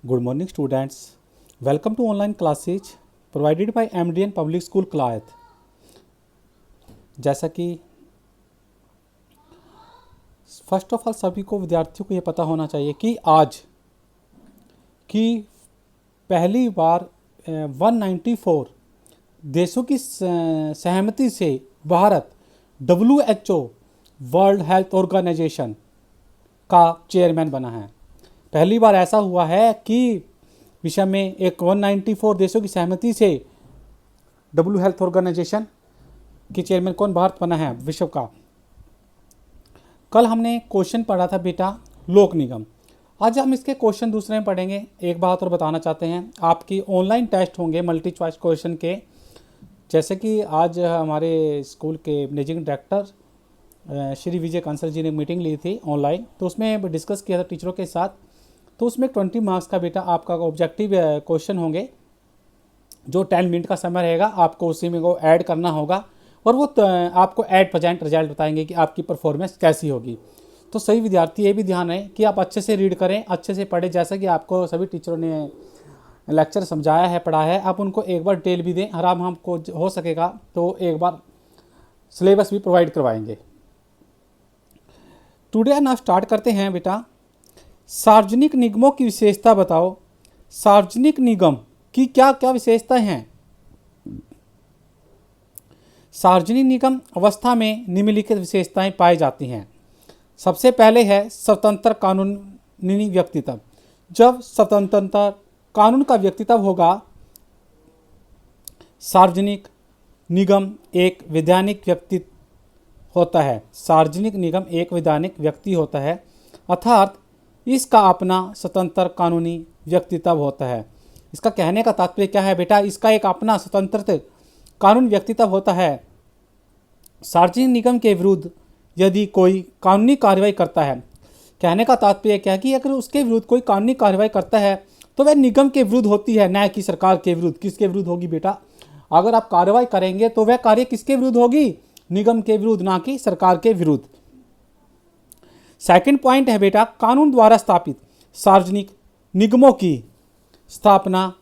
Good morning, students. Welcome to online classes provided by MDN Public School क्लायत। जैसा कि first of all सभी को विद्यार्थियों को ये पता होना चाहिए कि आज की पहली बार 194 देशों की सहमति से Bharat WHO World Health Organization का चेयरमैन बना है। पहली बार ऐसा हुआ है कि विषय में एक 194 देशों की सहमति से WHO हेल्थ ऑर्गेनाइजेशन के चेयरमैन कौन भारत बना है विश्व का। कल हमने क्वेश्चन पढ़ा था बेटा लोक निगम। आज हम इसके क्वेश्चन दूसरे में पढ़ेंगे। एक बात और बताना चाहते हैं, आपकी ऑनलाइन टेस्ट होंगे मल्टी चॉइस क्वेश्चन के। जैसे कि आज हमारे स्कूल के मैनेजिंग डायरेक्टर श्री विजय कंसल जी ने मीटिंग ली थी ऑनलाइन, तो उसमें डिस्कस किया था टीचरों के साथ। तो उसमें 20 मार्क्स का बेटा आपका ऑब्जेक्टिव क्वेश्चन होंगे, जो 10 मिनट का समय रहेगा, आपको उसी में वो ऐड करना होगा और वो आपको एट प्रेजेंट रिजल्ट बताएंगे कि आपकी परफॉर्मेंस कैसी होगी। तो सही विद्यार्थी ये भी ध्यान है कि आप अच्छे से रीड करें, अच्छे से पढ़ें। जैसा कि आपको सभी टीचरों ने लेक्चर समझाया है, पढ़ाया है, आप उनको एक बार डिटेल भी दें। आराम हमको हो सकेगा तो एक बार सिलेबस भी प्रोवाइड करवाएंगे। टुडे ना स्टार्ट करते हैं बेटा। सार्वजनिक निगमों की विशेषता बताओ। सार्वजनिक निगम की क्या क्या विशेषताएं हैं। सार्वजनिक निगम अवस्था में निम्नलिखित विशेषताएं पाई जाती हैं। सबसे पहले है स्वतंत्र कानूनी व्यक्तित्व। जब स्वतंत्रता कानून का व्यक्तित्व होगा, सार्वजनिक निगम एक वैधानिक व्यक्ति होता है। सार्वजनिक निगम एक वैधानिक व्यक्ति होता है, अर्थात इसका अपना स्वतंत्र कानूनी व्यक्तित्व होता है। इसका कहने का तात्पर्य क्या है बेटा, इसका एक अपना स्वतंत्र कानूनी व्यक्तित्व होता है। सार्वजनिक निगम के विरुद्ध यदि कोई कानूनी कार्रवाई करता है, कहने का तात्पर्य क्या है कि अगर उसके विरुद्ध कोई कानूनी कार्रवाई करता है तो वह निगम के विरुद्ध होती है, न कि सरकार के विरुद्ध। किसके विरुद्ध होगी बेटा? अगर आप कार्रवाई करेंगे तो वह कार्य किसके विरुद्ध होगी? निगम के विरुद्ध, ना कि सरकार के विरुद्ध। सेकंड पॉइंट है बेटा कानून द्वारा स्थापित। सार्वजनिक निगमों की स्थापना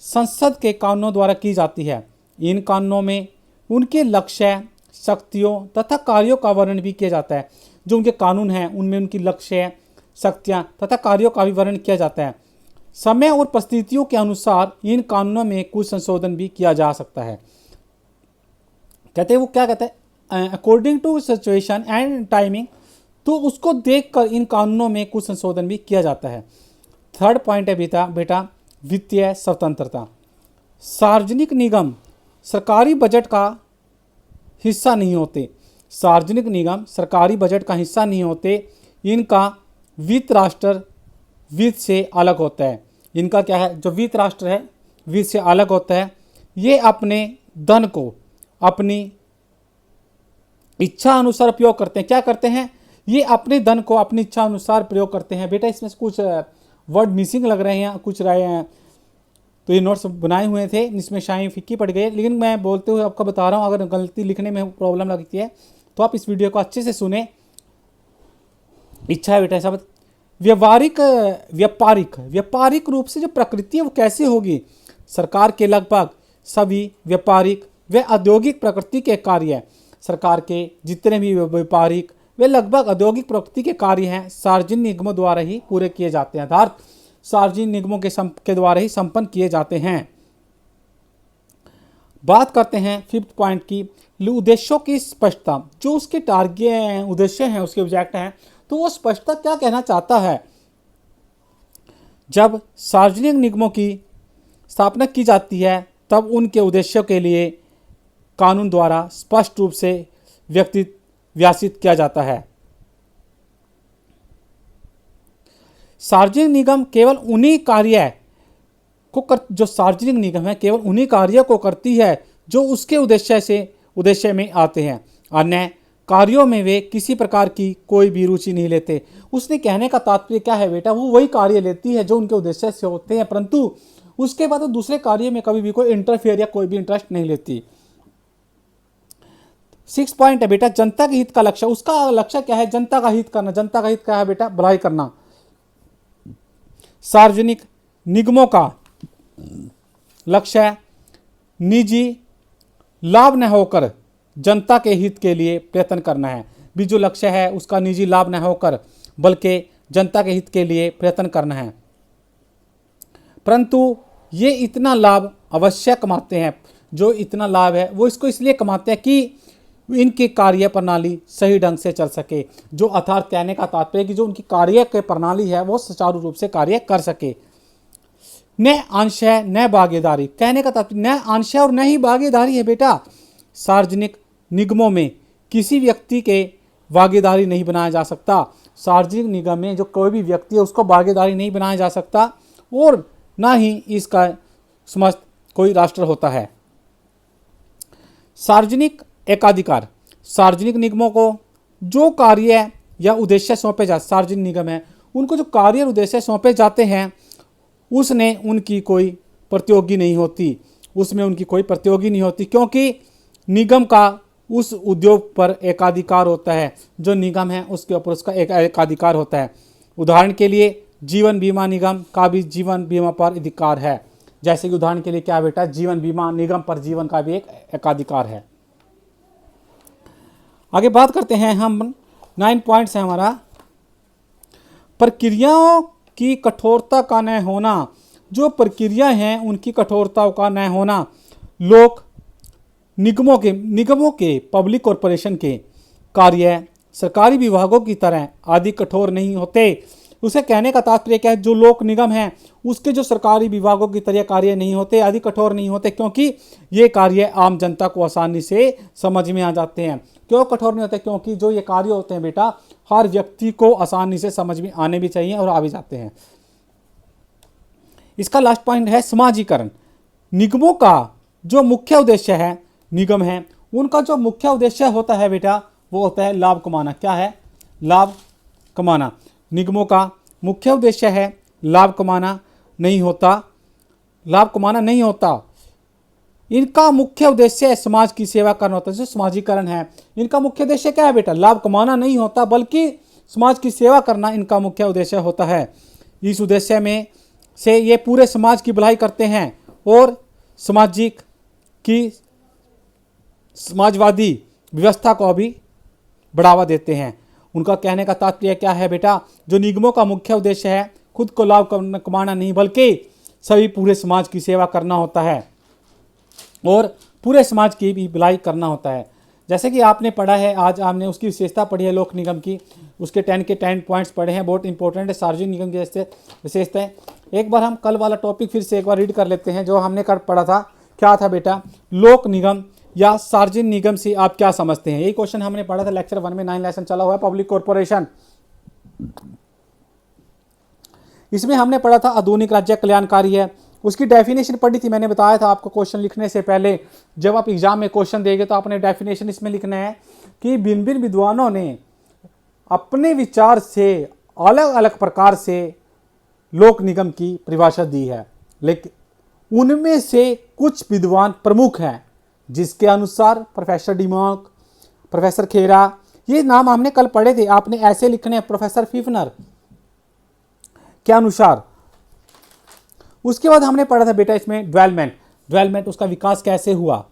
संसद के कानूनों द्वारा की जाती है। इन कानूनों में उनके लक्ष्य, शक्तियों तथा कार्यों का वर्णन भी किया जाता है। जो उनके कानून हैं उनमें उनकी लक्ष्य, शक्तियां तथा कार्यों का भी वर्णन किया जाता है। समय और परिस्थितियों के अनुसार इन कानूनों में कुछ संशोधन भी किया जा सकता है। कहते हैं वो क्या कहते हैं, according to situation and timing, तो उसको देखकर इन कानूनों में कुछ संशोधन भी किया जाता है। थर्ड पॉइंट है बेटा वित्तीय स्वतंत्रता। सार्वजनिक निगम सरकारी बजट का हिस्सा नहीं होते। सार्वजनिक निगम सरकारी बजट का हिस्सा नहीं होते। इनका वित्त राष्ट्र वित्त से अलग होता है। इनका क्या है, जो वित्त राष्ट्र है वित्त से अलग होता है। ये अपने धन को अपनी इच्छा अनुसार उपयोग करते हैं। क्या करते हैं? ये अपने धन को अपनी इच्छा अनुसार प्रयोग करते हैं। बेटा इसमें कुछ वर्ड मिसिंग लग रहे हैं, कुछ रहे हैं, तो ये नोट्स बनाए हुए थे, इसमें शायद फिक्की पड़ गई, लेकिन मैं बोलते हुए आपको बता रहा हूँ। अगर गलती लिखने में प्रॉब्लम लगती है तो आप इस वीडियो को अच्छे से सुने। इच्छा है बेटा शब्द व्यापारिक रूप से जो प्रकृति है वो कैसे होगी? सरकार के लगभग सभी व्यापारिक व औद्योगिक प्रकृति के कार्य हैं। सरकार के जितने भी व्यापारिक वे लगभग औद्योगिक प्रकृति के कार्य हैं, सार्वजनिक निगमों द्वारा ही पूरे किए जाते हैं। अर्थात सार्वजनिक निगमों के द्वारा ही संपन्न किए जाते हैं। बात करते हैं फिफ्थ पॉइंट की, उद्देश्यों की स्पष्टता। जो उसके टारगेट उद्देश्य हैं, उसके ऑब्जेक्ट हैं, तो वो स्पष्टता क्या कहना चाहता है। जब सार्वजनिक निगमों की स्थापना की जाती है तब उनके उद्देश्यों के लिए कानून द्वारा स्पष्ट रूप से व्यासित किया जाता है। सार्वजनिक निगम केवल उन्हीं कार्य को जो सार्वजनिक निगम है केवल उन्हीं कार्यों को करती है जो उसके उद्देश्य में आते हैं। अन्य कार्यों में वे किसी प्रकार की कोई भी रुचि नहीं लेते। उसने कहने का तात्पर्य क्या है बेटा, वो वही कार्य लेती है जो उनके उद्देश्य से होते हैं, परंतु उसके बाद वो दूसरे कार्य में कभी भी कोई इंटरफेयर या कोई भी इंटरेस्ट नहीं लेती। 6 पॉइंट है बेटा जनता के हित का लक्ष्य। उसका लक्ष्य क्या है? जनता का हित करना। जनता का हित क्या है बेटा? भलाई करना। सार्वजनिक निगमों का लक्ष्य निजी लाभ न होकर जनता के हित के लिए प्रयत्न करना है। भी जो लक्ष्य है उसका निजी लाभ न होकर बल्कि जनता के हित के लिए प्रयत्न करना है। परंतु ये इतना लाभ अवश्य कमाते हैं, जो इतना लाभ है वो इसको इसलिए कमाते हैं कि इनकी कार्य प्रणाली सही ढंग से चल सके। जो अर्थात कहने का तात्पर्य कि जो उनकी कार्य के प्रणाली है वो सुचारू रूप से कार्य कर सके। न अंश है न भागीदारी, कहने का तात्पर्य न अंश है और न ही भागीदारी है बेटा। सार्वजनिक निगमों में किसी व्यक्ति के भागीदारी नहीं बनाया जा सकता। सार्वजनिक निगम में जो कोई भी व्यक्ति है उसको भागीदारी नहीं बनाया जा सकता और ना ही इसका समस्त कोई राष्ट्र होता है। सार्वजनिक एकाधिकार, सार्वजनिक निगमों को जो कार्य या उद्देश्य सौंपे जाते, सार्वजनिक निगम है उनको जो कार्य और उद्देश्य सौंपे जाते हैं उसने उनकी कोई प्रतियोगी नहीं होती, उसमें उनकी कोई प्रतियोगी नहीं होती, क्योंकि निगम का उस उद्योग पर एकाधिकार होता है। जो निगम है उसके ऊपर उसका एकाधिकार होता है। उदाहरण के लिए जीवन बीमा निगम का भी जीवन बीमा पर अधिकार है। जैसे कि उदाहरण के लिए क्या बेटा, जीवन बीमा निगम पर जीवन का भी एक एकाधिकार है। आगे बात करते हैं हम, 9 पॉइंट्स है हमारा। प्रक्रियाओं की कठोरता का न होना, जो प्रक्रिया हैं उनकी कठोरता का न होना। लोक निगमों के पब्लिक कॉरपोरेशन के कार्य सरकारी विभागों की तरह आदि कठोर नहीं होते। उसे कहने का तात्पर्य क्या है, जो लोक निगम है उसके जो सरकारी विभागों की तरह कार्य नहीं होते, आदि कठोर नहीं होते, क्योंकि ये कार्य आम जनता को आसानी से समझ में आ जाते हैं। क्यों कठोर नहीं होते? क्योंकि जो ये कार्य होते हैं बेटा हर व्यक्ति को आसानी से समझ में आने भी चाहिए और आ भी जाते हैं। इसका लास्ट पॉइंट है समाजीकरण। निगमों का जो मुख्य उद्देश्य है, निगम है उनका जो मुख्य उद्देश्य होता है बेटा वो होता है लाभ कमाना। क्या है? लाभ कमाना। निगमों का मुख्य उद्देश्य है लाभ कमाना नहीं होता, लाभ कमाना नहीं होता। इनका मुख्य उद्देश्य समाज की सेवा करना होता है। जो समाजीकरण है इनका मुख्य उद्देश्य क्या है बेटा? लाभ कमाना नहीं होता बल्कि समाज की सेवा करना इनका मुख्य उद्देश्य होता है। इस उद्देश्य में से ये पूरे समाज की भलाई करते हैं और सामाजिक की समाजवादी व्यवस्था को भी बढ़ावा देते हैं। उनका कहने का तात्पर्य क्या है बेटा? जो निगमों का मुख्य उद्देश्य है खुद को लाभ कमाना नहीं बल्कि सभी पूरे समाज की सेवा करना होता है और पूरे समाज की भी भलाई करना होता है। जैसे कि आपने पढ़ा है, आज आपने उसकी विशेषता पढ़ी है लोक निगम की, उसके 10 के 10 पॉइंट्स पढ़े हैं, बहुत इंपॉर्टेंट है सार्वजनिक निगम की विशेषताएं। एक बार हम कल वाला टॉपिक फिर से एक बार रीड कर लेते हैं जो हमने कर पढ़ा था। क्या था बेटा? लोक निगम या सार्वजनिक निगम से आप क्या समझते हैं? यही क्वेश्चन हमने पढ़ा था लेक्चर 1 में, 9 लेसन चला हुआ है पब्लिक कॉर्पोरेशन। इसमें हमने पढ़ा था आधुनिक राज्य कल्याणकारी है, उसकी डेफिनेशन पढ़ी थी। मैंने बताया था आपको क्वेश्चन लिखने से पहले, जब आप एग्जाम में क्वेश्चन देंगे तो आपने डेफिनेशन इसमें लिखना है कि भिन्न भिन्न विद्वानों ने अपने विचार से अलग अलग प्रकार से लोक निगम की परिभाषा दी है, लेकिन उनमें से कुछ विद्वान प्रमुख हैं जिसके अनुसार प्रोफेसर डिमॉक, प्रोफेसर खेरा, ये नाम हमने कल पढ़े थे। आपने ऐसे लिखने हैं प्रोफेसर फिफनर के अनुसार। उसके बाद हमने पढ़ा था बेटा इसमें डेवलपमेंट, उसका विकास कैसे हुआ।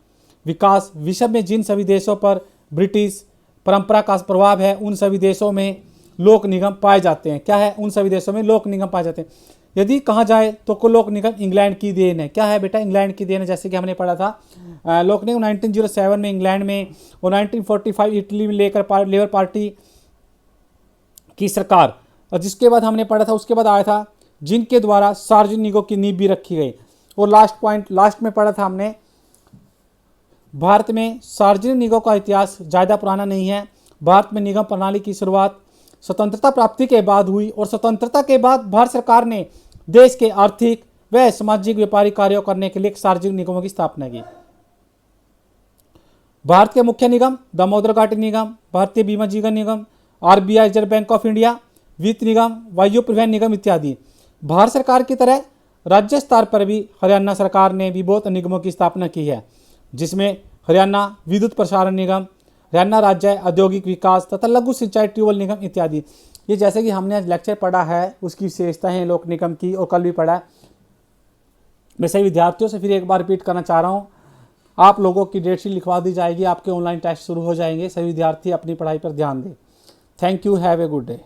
विकास विश्व में जिन सभी देशों पर ब्रिटिश परंपरा का प्रभाव है उन सभी देशों में लोक निगम पाए जाते हैं। क्या है? उन सभी देशों में लोक निगम पाए जाते हैं। यदि कहा जाए तो लोक निगम इंग्लैंड की देन है। क्या है बेटा? इंग्लैंड की देन है। जैसे कि हमने पढ़ा था लोक निगम 1907 में इंग्लैंड में और 1945 इटली में लेकर लेबर पार्टी की सरकार, और जिसके बाद हमने पढ़ा था उसके बाद आया था जिनके द्वारा सार्वजनिक निगमों की नींव भी रखी गई। और लास्ट में पढ़ा था हमने भारत में सार्वजनिक निगमों का इतिहास ज़्यादा पुराना नहीं है। भारत में निगम प्रणाली की शुरुआत स्वतंत्रता प्राप्ति के बाद हुई और स्वतंत्रता के बाद भारत सरकार ने देश के आर्थिक व सामाजिक व्यापारिक कार्यों करने के लिए सार्वजनिक निगमों की स्थापना की। भारत के मुख्य निगम दामोदर घाटी निगम, भारतीय बीमा जीवन निगम, RBI reserve bank of India, वित्त निगम, वायु परिवहन निगम इत्यादि। भारत सरकार की तरह राज्य स्तर पर भी हरियाणा सरकार ने भी बहुत निगमों की स्थापना की है, जिसमें हरियाणा विद्युत प्रसारण निगम, हरियाणा राज्य औद्योगिक विकास तथा लघु सिंचाई ट्यूबवेल निगम इत्यादि। ये जैसे कि हमने आज लेक्चर पढ़ा है उसकी विशेषताएं लोक निगम की और कल भी पढ़ा है। मैं सभी विद्यार्थियों से फिर एक बार रिपीट करना चाह रहा हूँ, आप लोगों की डेट शीट लिखवा दी जाएगी, आपके ऑनलाइन टेस्ट शुरू हो जाएंगे। सभी विद्यार्थी अपनी पढ़ाई पर ध्यान दें। Thank you, have a good day.